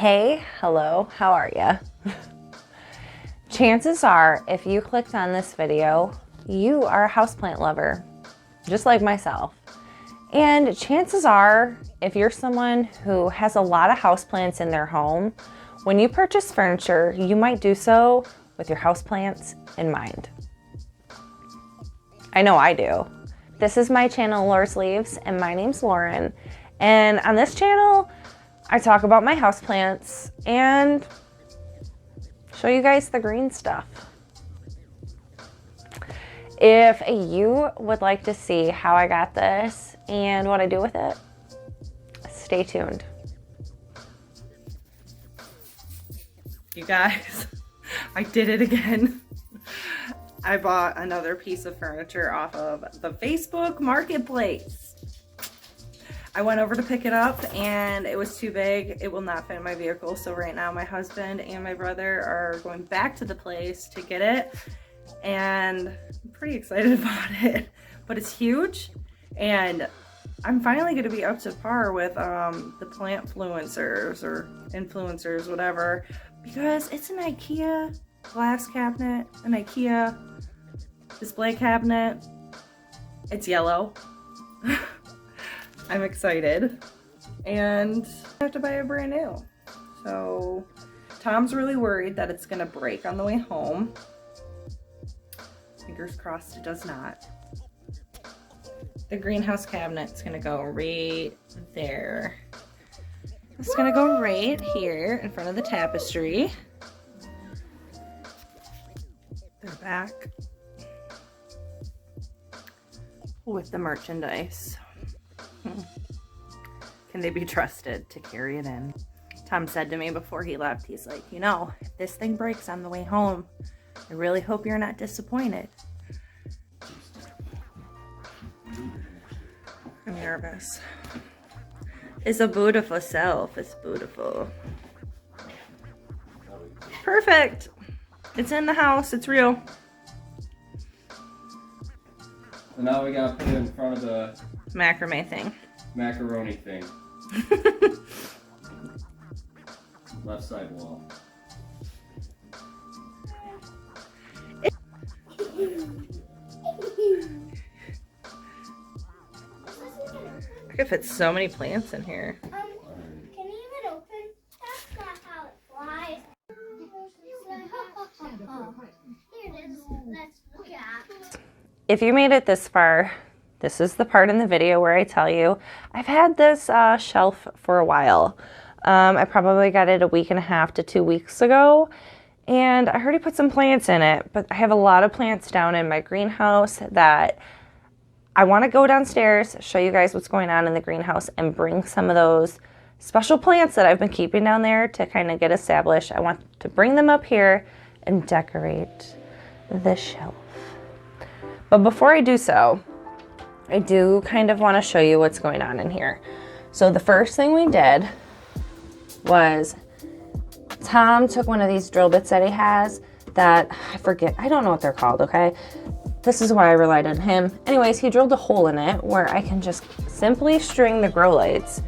Hey, hello, how are ya? Chances are, if you clicked on this video, you are a houseplant lover, just like myself. And chances are, if you're someone who has a lot of houseplants in their home, when you purchase furniture, you might do so with your houseplants in mind. I know I do. This is my channel, Laura's Leaves, and my name's Lauren. And on this channel, I talk about my houseplants and show you guys the green stuff. If you would like to see how I got this and what I do with it, stay tuned. You guys, I did it again. I bought another piece of furniture off of the Facebook Marketplace. I went over to pick it up and it was too big. It will not fit in my vehicle. So right now my husband and my brother are going back to the place to get it. And I'm pretty excited about it, but it's huge. And I'm finally going to be up to par with the plant influencers or influencers, whatever, because it's an IKEA glass cabinet, an IKEA display cabinet. It's yellow. I'm excited, and I have to buy a brand new. So Tom's really worried that it's gonna break on the way home. Fingers crossed it does not. The greenhouse cabinet's gonna go right there. It's gonna go right here in front of the tapestry. They're back with the merchandise. Can they be trusted to carry it in? Tom said to me before he left, he's like, you know, if this thing breaks on the way home, I really hope you're not disappointed. I'm nervous. It's a beautiful self. It's beautiful. Perfect. It's in the house. It's real. So now we gotta put it in front of the Macrame thing. macaroni thing. Left side wall. I could fit so many plants in here. Can you even open? That's not how it flies. Here it is. Let's look at. If you made it this far, this is the part in the video where I tell you I've had this shelf for a while. I probably got it a week and a half to 2 weeks ago, and I already put some plants in it, but I have a lot of plants down in my greenhouse that I want to go downstairs, show you guys what's going on in the greenhouse, and bring some of those special plants that I've been keeping down there to kind of get established. I want to bring them up here and decorate the shelf. But before I do so, I do kind of want to show you what's going on in here. So the first thing we did was Tom took one of these drill bits that he has that I forget, I don't know what they're called, okay? This is why I relied on him. Anyways, he drilled a hole in it where I can just simply string the grow lights.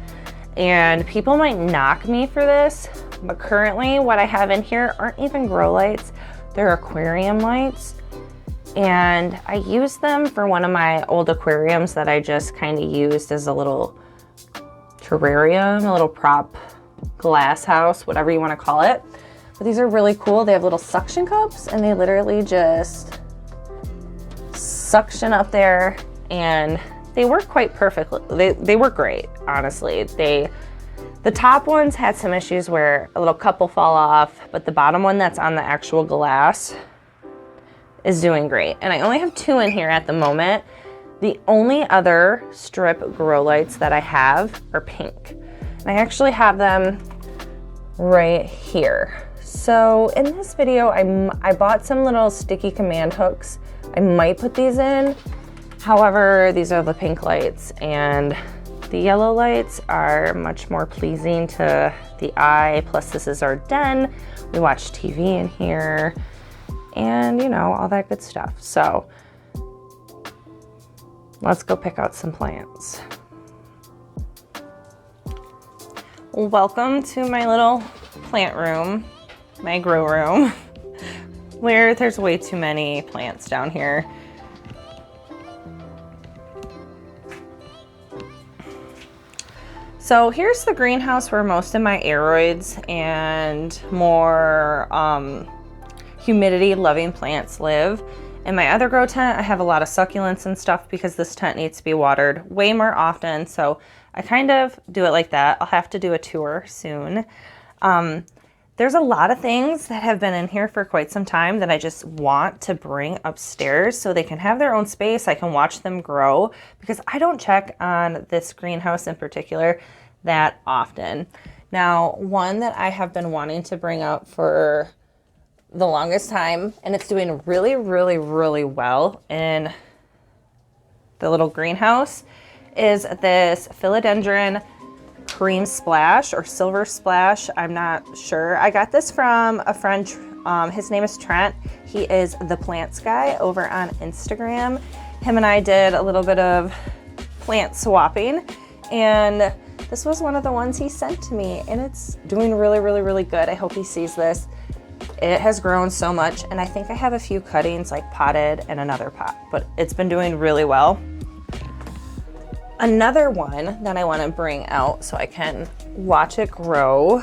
And people might knock me for this, but currently what I have in here aren't even grow lights. They're aquarium lights. And I used them for one of my old aquariums that I just kind of used as a little terrarium, a little prop glass house, whatever you want to call it. But these are really cool. They have little suction cups and they literally just suction up there, and they work quite perfectly. They work great, honestly. The top ones had some issues where a little cup will fall off, but the bottom one that's on the actual glass is doing great. And I only have 2 in here at the moment. The only other strip grow lights that I have are pink. And I actually have them right here. So in this video, I bought some little sticky command hooks. I might put these in. However, these are the pink lights, and the yellow lights are much more pleasing to the eye. Plus this is our den. We watch TV in here. And you know, all that good stuff. So let's go pick out some plants. Welcome to my little plant room, my grow room, where there's way too many plants down here. So here's the greenhouse where most of my aroids and more humidity loving plants live. In my other grow tent, I have a lot of succulents and stuff because this tent needs to be watered way more often. So I kind of do it like that. I'll have to do a tour soon. There's a lot of things that have been in here for quite some time that I just want to bring upstairs so they can have their own space. I can watch them grow because I don't check on this greenhouse in particular that often. Now, one that I have been wanting to bring up for the longest time, and it's doing really, really, really well in the little greenhouse, is this Philodendron Cream Splash or Silver Splash. I'm not sure. I got this from a friend. His name is Trent. He is the plants guy over on Instagram. Him and I did a little bit of plant swapping, and this was one of the ones he sent to me, and it's doing really, really, really good. I hope he sees this. It has grown so much, and I think I have a few cuttings like potted in another pot, but it's been doing really well. Another one that I want to bring out so I can watch it grow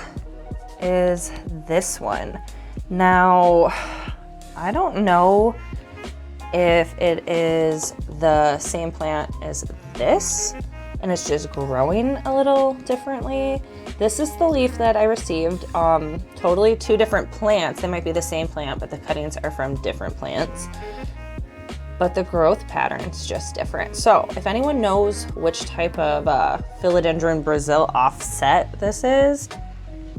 is this one. Now, I don't know if it is the same plant as this and it's just growing a little differently. This is the leaf that I received, totally two different plants. They might be the same plant, but the cuttings are from different plants. But the growth pattern's just different. So if anyone knows which type of Philodendron Brazil offset this is,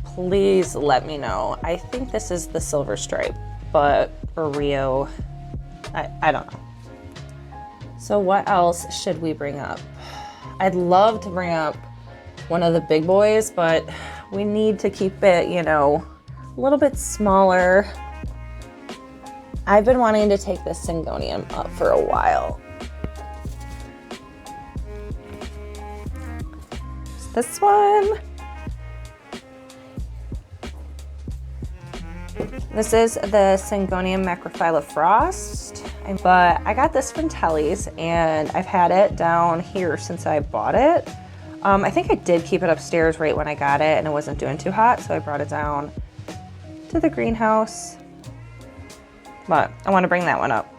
please let me know. I think this is the silver stripe, but for Rio, I don't know. So what else should we bring up? I'd love to bring up one of the big boys, but we need to keep it, you know, a little bit smaller. I've been wanting to take this Syngonium up for a while. This one. This is the Syngonium Macrophylla Frost, but I got this from Telly's and I've had it down here since I bought it. I think I did keep it upstairs right when I got it and it wasn't doing too hot, so I brought it down to the greenhouse. But I want to bring that one up.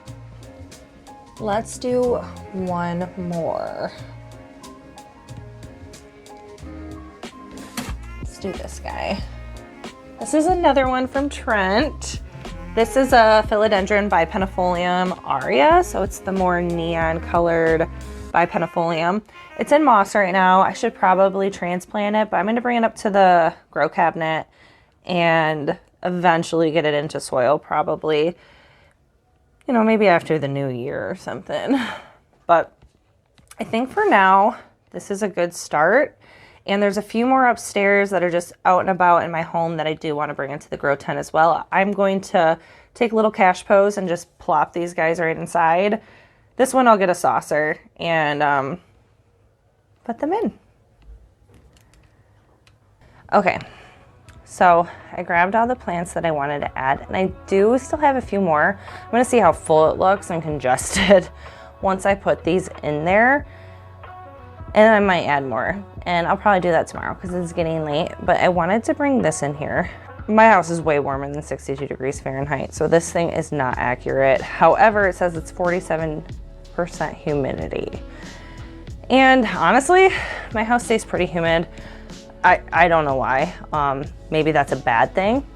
Let's do one more. Let's do this guy. This is another one from Trent. This is a Philodendron Bipenifolium Aria, so it's the more neon colored Bipenifolium. It's in moss right now. I should probably transplant it, but I'm going to bring it up to the grow cabinet and eventually get it into soil, probably, you know, maybe after the new year or something. But I think for now, this is a good start. And there's a few more upstairs that are just out and about in my home that I do want to bring into the grow tent as well. I'm going to take a little cash pose and just plop these guys right inside. This one I'll get a saucer and put them in. Okay, so I grabbed all the plants that I wanted to add, and I do still have a few more. I'm going to see how full it looks and congested once I put these in there. And I might add more, and I'll probably do that tomorrow because it's getting late, but I wanted to bring this in here. My house is way warmer than 62 degrees Fahrenheit, so this thing is not accurate. However, it says it's 47% humidity. And honestly, my house stays pretty humid. I don't know why. Maybe that's a bad thing,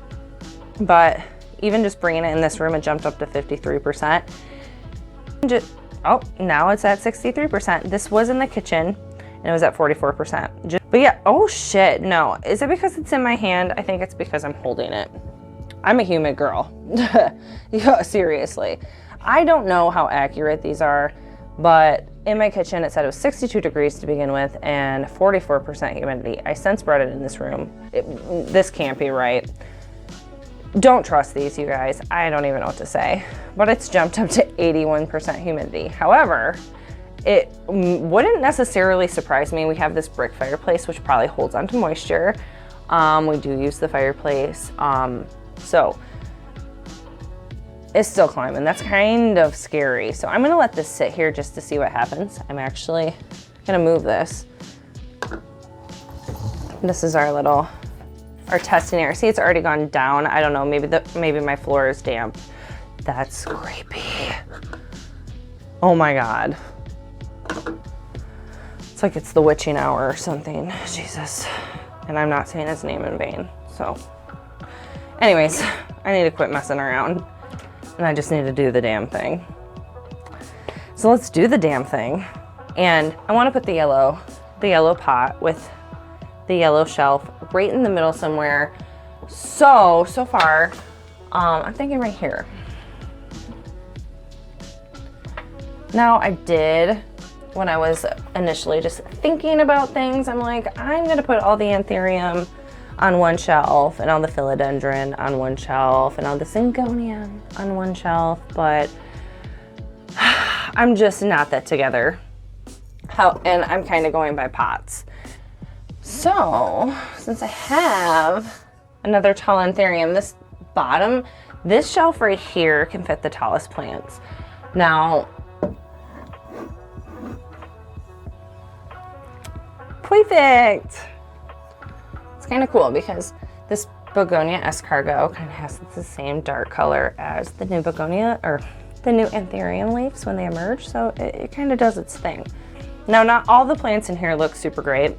but even just bringing it in this room, it jumped up to 53%. Oh, now it's at 63%. This was in the kitchen and it was at 44%. But yeah, oh shit, no. Is it because it's in my hand? I think it's because I'm holding it. I'm a humid girl. Yeah, seriously. I don't know how accurate these are, but in my kitchen it said it was 62 degrees to begin with and 44% humidity. I since brought it in this room. This can't be right. Don't trust these, you guys. I don't even know what to say. But it's jumped up to 81% humidity. However, it wouldn't necessarily surprise me. We have this brick fireplace, which probably holds onto moisture. We do use the fireplace. So it's still climbing. That's kind of scary. So I'm gonna let this sit here just to see what happens. I'm actually gonna move this. This is our testing area. See, it's already gone down. I don't know, maybe my floor is damp. That's creepy. Oh my God. It's like it's the witching hour or something. Jesus. And I'm not saying his name in vain. So anyways, I need to quit messing around and I just need to do the damn thing. So let's do the damn thing. And I want to put the yellow pot with the yellow shelf right in the middle somewhere. So far, I'm thinking right here. Now I did, when I was initially just thinking about things, I'm like, I'm gonna put all the anthurium on one shelf and all the philodendron on one shelf and all the syngonium on one shelf, but I'm just not that together. And I'm kind of going by pots. So, since I have another tall anthurium, this shelf right here can fit the tallest plants. Now, perfect. It's kind of cool because this begonia escargot kind of has the same dark color as the new begonia or the new anthurium leaves when they emerge. So it kind of does its thing. Now, not all the plants in here look super great.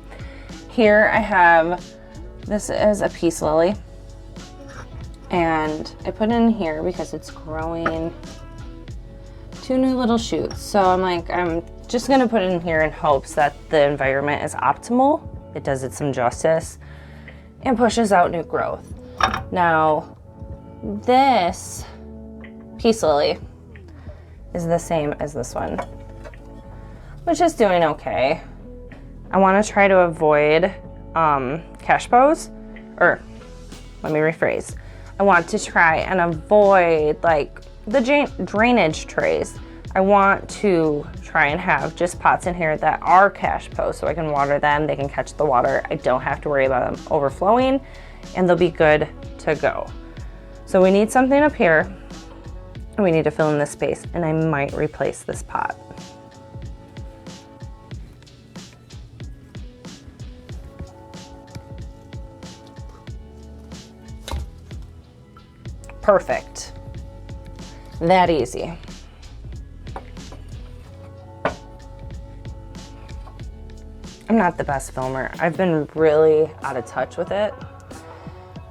Here I have, this is a peace lily, and I put it in here because it's growing 2 new little shoots. So I'm just gonna put it in here in hopes that the environment is optimal. It does it some justice and pushes out new growth. Now, this peace lily is the same as this one, which is doing okay. I want to try to avoid cash bows, or let me rephrase. I want to try and avoid like the drainage trays. I want to try and have just pots in here that are cash posts so I can water them, they can catch the water. I don't have to worry about them overflowing and they'll be good to go. So we need something up here and we need to fill in this space, and I might replace this pot. Perfect. That easy. I'm not the best filmer. I've been really out of touch with it.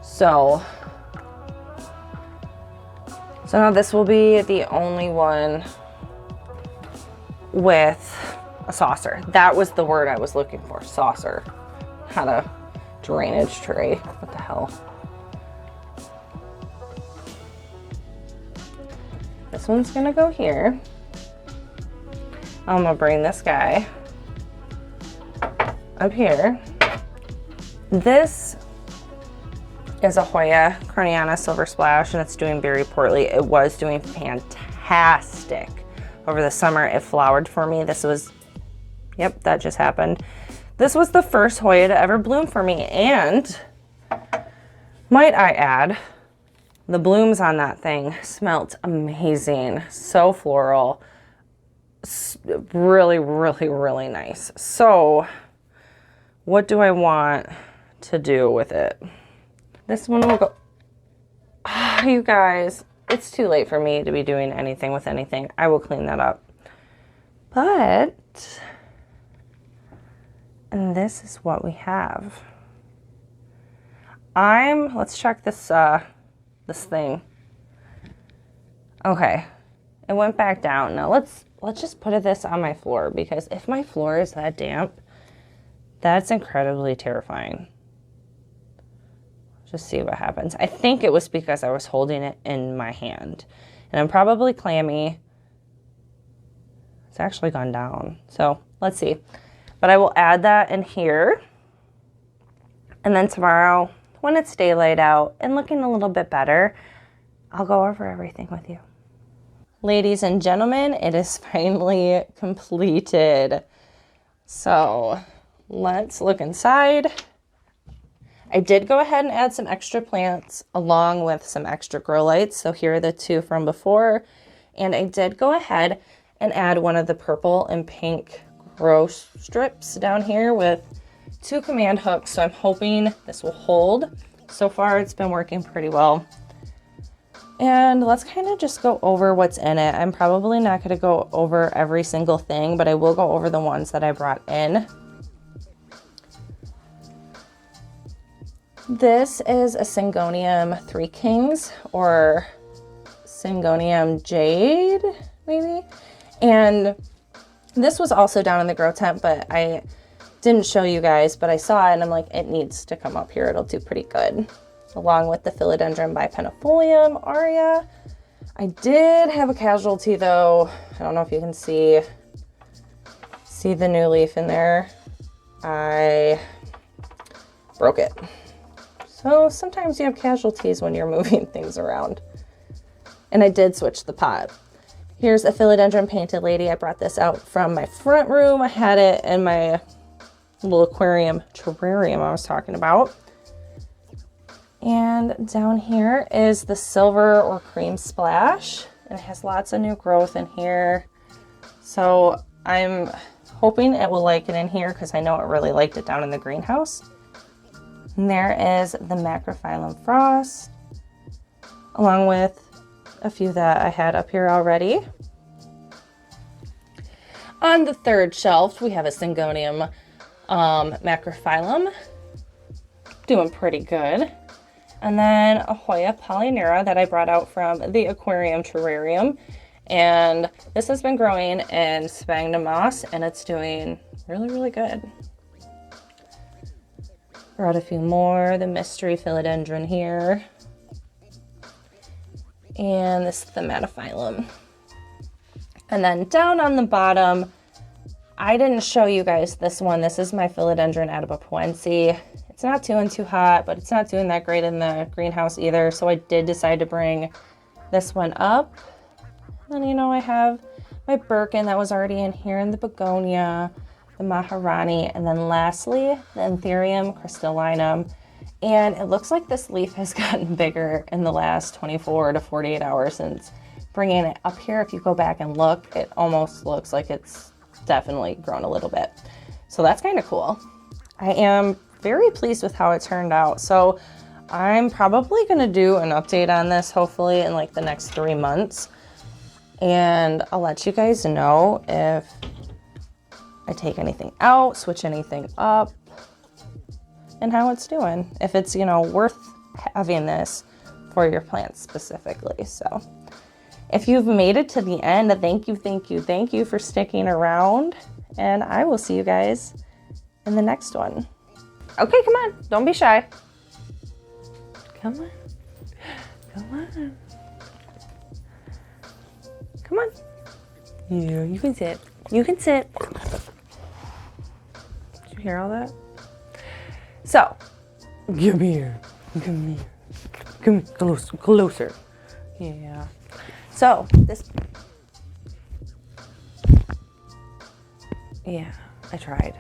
So now this will be the only one with a saucer. That was the word I was looking for, saucer. Not a drainage tray. What the hell? This one's gonna go here. I'm gonna bring this guy up here. This is a Hoya Crania Silver Splash, and it's doing very poorly. It was doing fantastic over the summer. It flowered for me. This was, yep, that just happened. This was the first Hoya to ever bloom for me, and might I add, the blooms on that thing smelt amazing. So floral. Really, really, really nice. So what do I want to do with it? This one will go. You guys, it's too late for me to be doing anything with anything. I will clean that up. But, and this is what we have. Let's check this, this thing. Okay, it went back down. Now let's just put this on my floor, because if my floor is that damp, that's incredibly terrifying. Just see what happens. I think it was because I was holding it in my hand, and I'm probably clammy. It's actually gone down. So let's see. But I will add that in here. And then tomorrow, when it's daylight out and looking a little bit better, I'll go over everything with you. Ladies and gentlemen, it is finally completed. So let's look inside. I did go ahead and add some extra plants along with some extra grow lights. So here are the two from before. And I did go ahead and add one of the purple and pink grow strips down here with 2 command hooks. So I'm hoping this will hold. So far it's been working pretty well. And let's kind of just go over what's in it. I'm probably not going to go over every single thing, but I will go over the ones that I brought in. This is a Syngonium 3 Kings or Syngonium Jade, maybe. And this was also down in the grow tent, but I didn't show you guys, but I saw it and I'm like, it needs to come up here. It'll do pretty good. Along with the Philodendron bipennifolium aria. I did have a casualty though. I don't know if you can see the new leaf in there. I broke it. So sometimes you have casualties when you're moving things around. And I did switch the pot. Here's a Philodendron painted lady. I brought this out from my front room. I had it in my little aquarium terrarium I was talking about. And down here is the silver or cream splash. And it has lots of new growth in here. So I'm hoping it will like it in here because I know it really liked it down in the greenhouse. And there is the Macrophyllum frost, along with a few that I had up here already. On the third shelf, we have a Syngonium Macrophyllum, doing pretty good. And then a Hoya polynera that I brought out from the aquarium terrarium. And this has been growing in sphagnum moss and it's doing really, really good. Brought a few more, the mystery philodendron here. And this is the Metaphyllum. And then down on the bottom, I didn't show you guys this one. This is my Philodendron Adibapoense. It's not doing too hot, but it's not doing that great in the greenhouse either. So I did decide to bring this one up. And you know, I have my Birkin that was already in here, and the Begonia, the Maharani, and then lastly, the Anthurium crystallinum. And it looks like this leaf has gotten bigger in the last 24 to 48 hours since bringing it up here. If you go back and look, it almost looks like it's definitely grown a little bit. So that's kind of cool. I am very pleased with how it turned out. So I'm probably going to do an update on this hopefully in like the next 3 months. And I'll let you guys know if I take anything out, switch anything up, and how it's doing. If it's, you know, worth having this for your plants specifically. So if you've made it to the end, thank you for sticking around. And I will see you guys in the next one. Okay, come on. Don't be shy. Come on. Come on. Come on. Yeah, you can sit. You can sit. Did you hear all that? So, come here. Come here. Come closer. Yeah. So, this... Yeah, I tried.